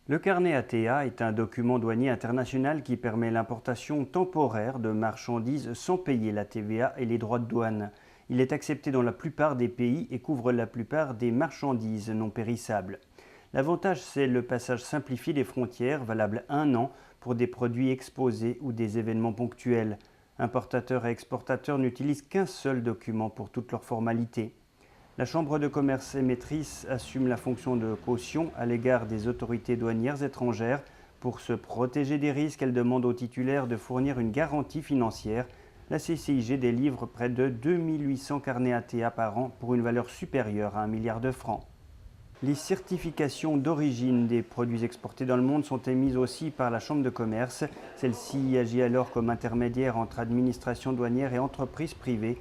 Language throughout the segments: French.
Le carnet ATA est un document douanier international qui permet l'importation temporaire de marchandises sans payer la TVA et les droits de douane. Il est accepté dans la plupart des pays et couvre la plupart des marchandises non périssables. L'avantage, c'est le passage simplifié des frontières, valable 1 an pour des produits exposés ou des événements ponctuels. Importateurs et exportateurs n'utilisent qu'un seul document pour toutes leurs formalités. La Chambre de commerce émettrice assume la fonction de caution à l'égard des autorités douanières étrangères. Pour se protéger des risques, elle demande aux titulaires de fournir une garantie financière. La CCIG délivre près de 2800 carnets ATA par an pour une valeur supérieure à 1 milliard de francs. Les certifications d'origine des produits exportés dans le monde sont émises aussi par la Chambre de commerce. Celle-ci agit alors comme intermédiaire entre administration douanière et entreprises privées.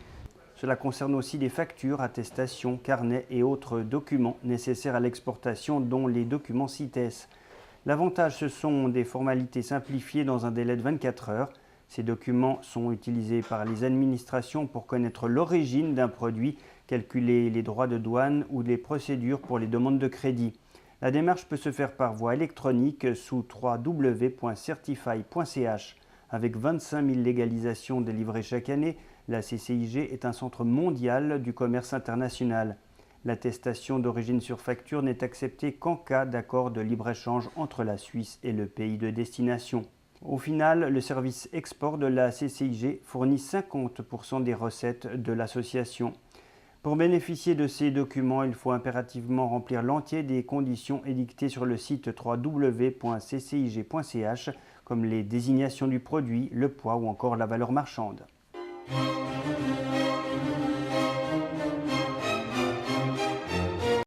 Cela concerne aussi des factures, attestations, carnets et autres documents nécessaires à l'exportation, dont les documents CITES. L'avantage, ce sont des formalités simplifiées dans un délai de 24 heures. Ces documents sont utilisés par les administrations pour connaître l'origine d'un produit, calculer les droits de douane ou les procédures pour les demandes de crédit. La démarche peut se faire par voie électronique sous www.certify.ch. Avec 25 000 légalisations délivrées chaque année, la CCIG est un centre mondial du commerce international. L'attestation d'origine sur facture n'est acceptée qu'en cas d'accord de libre-échange entre la Suisse et le pays de destination. Au final, le service export de la CCIG fournit 50% des recettes de l'association. Pour bénéficier de ces documents, il faut impérativement remplir l'entier des conditions édictées sur le site www.ccig.ch, comme les désignations du produit, le poids ou encore la valeur marchande.